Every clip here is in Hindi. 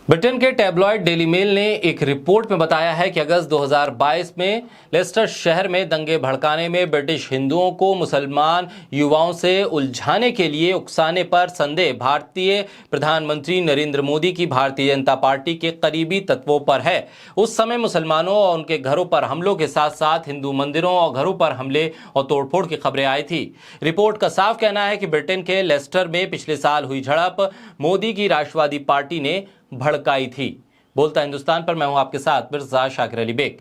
ब्रिटेन के टैबलॉइड डेली मेल ने एक रिपोर्ट में बताया है कि अगस्त 2022 में लेस्टर शहर में दंगे भड़काने में ब्रिटिश हिंदुओं को मुसलमान युवाओं से उलझाने के लिए उकसाने पर संदेह भारतीय प्रधानमंत्री नरेंद्र मोदी की भारतीय जनता पार्टी के करीबी तत्वों पर है। उस समय मुसलमानों और उनके घरों पर हमलों के साथ साथ हिंदू मंदिरों और घरों पर हमले और तोड़फोड़ की खबरें आई थी। रिपोर्ट का साफ कहना है कि ब्रिटेन के लेस्टर में पिछले साल हुई झड़प मोदी की राष्ट्रवादी पार्टी ने भड़काई थी। बोलता हिंदुस्तान पर मैं हूं आपके साथ मिर्जा शाकिर अली बेग।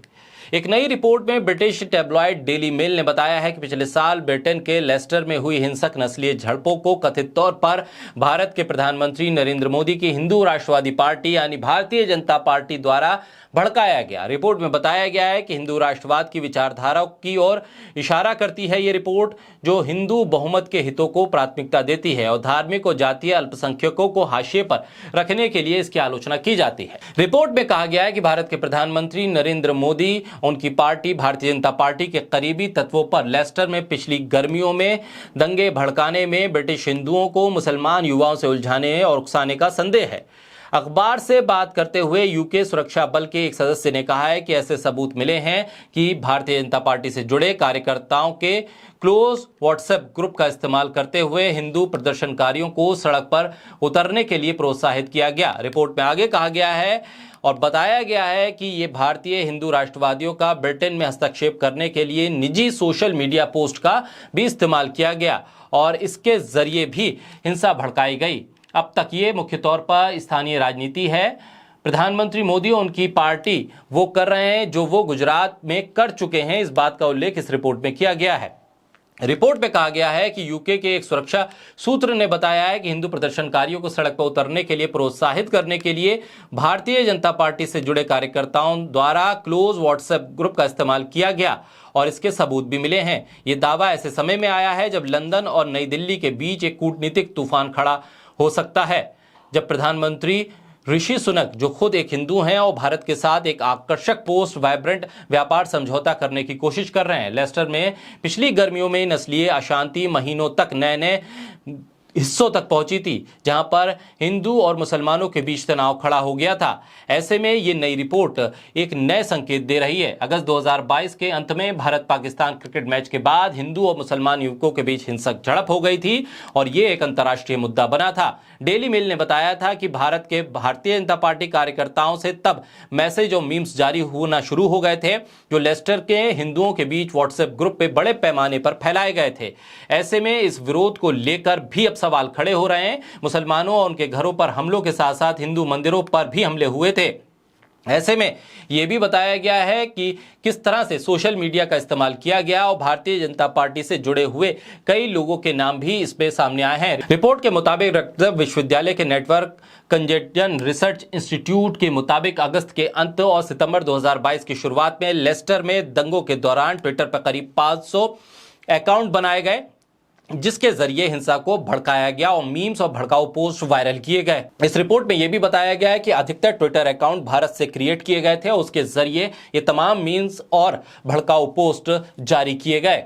एक नई रिपोर्ट में ब्रिटिश टैबलॉइड डेली मेल ने बताया है कि पिछले साल ब्रिटेन के लेस्टर में हुई हिंसक नस्लीय झड़पों को कथित तौर पर भारत के प्रधानमंत्री नरेंद्र मोदी की हिंदू राष्ट्रवादी पार्टी यानी भारतीय जनता पार्टी द्वारा भड़काया गया। रिपोर्ट में बताया गया है कि हिंदू राष्ट्रवाद की विचारधारा की ओर इशारा करती है ये रिपोर्ट, जो हिंदू बहुमत के हितों को प्राथमिकता देती है और धार्मिक और जातीय अल्पसंख्यकों को हाशिए पर रखने के लिए इसकी आलोचना की जाती है। रिपोर्ट में कहा गया है कि भारत के प्रधानमंत्री नरेंद्र मोदी, उनकी पार्टी भारतीय जनता पार्टी के करीबी तत्वों पर लेस्टर में पिछली गर्मियों में दंगे भड़काने में ब्रिटिश हिंदुओं को मुसलमान युवाओं से उलझाने और उकसाने का संदेह है। अखबार से बात करते हुए यूके सुरक्षा बल के एक सदस्य ने कहा है कि ऐसे सबूत मिले हैं कि भारतीय जनता पार्टी से जुड़े कार्यकर्ताओं के क्लोज व्हाट्सएप ग्रुप का इस्तेमाल करते हुए हिंदू प्रदर्शनकारियों को सड़क पर उतरने के लिए प्रोत्साहित किया गया। रिपोर्ट में आगे कहा गया है और बताया गया है कि ये भारतीय हिंदू राष्ट्रवादियों का ब्रिटेन में हस्तक्षेप करने के लिए निजी सोशल मीडिया पोस्ट का भी इस्तेमाल किया गया और इसके जरिए भी हिंसा भड़काई गई। अब तक ये मुख्य तौर पर स्थानीय राजनीति है। प्रधानमंत्री मोदी और उनकी पार्टी वो कर रहे हैं जो वो गुजरात में कर चुके हैं, इस बात का उल्लेख इस रिपोर्ट में किया गया है। रिपोर्ट में कहा गया है कि यूके के एक सुरक्षा सूत्र ने बताया है कि हिंदू प्रदर्शनकारियों को सड़क पर उतरने के लिए प्रोत्साहित करने के लिए भारतीय जनता पार्टी से जुड़े कार्यकर्ताओं द्वारा क्लोज व्हाट्सएप ग्रुप का इस्तेमाल किया गया और इसके सबूत भी मिले हैं। ये दावा ऐसे समय में आया है जब लंदन और नई दिल्ली के बीच एक कूटनीतिक तूफान खड़ा हो सकता है, जब प्रधानमंत्री ऋषि सुनक, जो खुद एक हिंदू हैं और भारत के साथ एक आकर्षक पोस्ट वाइब्रेंट व्यापार समझौता करने की कोशिश कर रहे हैं। लेस्टर में पिछली गर्मियों में नस्लीय अशांति महीनों तक नए नए हिस्सों तक पहुंची थी, जहां पर हिंदू और मुसलमानों के बीच तनाव खड़ा हो गया था। ऐसे में ये नई रिपोर्ट एक नए संकेत दे रही है। अगस्त 2022 के अंत में भारत पाकिस्तान क्रिकेट मैच के बाद हिंदू और मुसलमान युवकों के बीच हिंसक झड़प हो गई थी और ये एक अंतर्राष्ट्रीय मुद्दा बना था। डेली मेल ने बताया था कि भारत के भारतीय जनता पार्टी कार्यकर्ताओं से तब मैसेज और मीम्स जारी होना शुरू हो गए थे, जो लेस्टर के हिंदुओं के बीच व्हाट्सएप ग्रुप पे बड़े पैमाने पर फैलाए गए थे। ऐसे में इस विरोध को लेकर भी अब सवाल खड़े हो रहे हैं। मुसलमानों और उनके घरों पर हमलों के साथ साथ हिंदू मंदिरों पर भी हमले हुए थे। ऐसे में यह भी बताया गया है कि किस तरह से सोशल मीडिया का इस्तेमाल किया गया और भारतीय जनता पार्टी से जुड़े हुए कई लोगों के नाम भी इस पे सामने आए हैं। रिपोर्ट के मुताबिक रक्तदान विश्वविद्यालय के नेटवर्क कंजेशन रिसर्च इंस्टीट्यूट के मुताबिक अगस्त के अंत और सितंबर 2022 की शुरुआत में लेस्टर में दंगों के दौरान ट्विटर पर करीब 500 अकाउंट बनाए गए, जिसके जरिए हिंसा को भड़काया गया और मीम्स और भड़काऊ पोस्ट वायरल किए गए। इस रिपोर्ट में यह भी बताया गया है कि अधिकतर ट्विटर अकाउंट भारत से क्रिएट किए गए थे और उसके जरिए ये तमाम मीम्स और भड़काऊ पोस्ट जारी किए गए।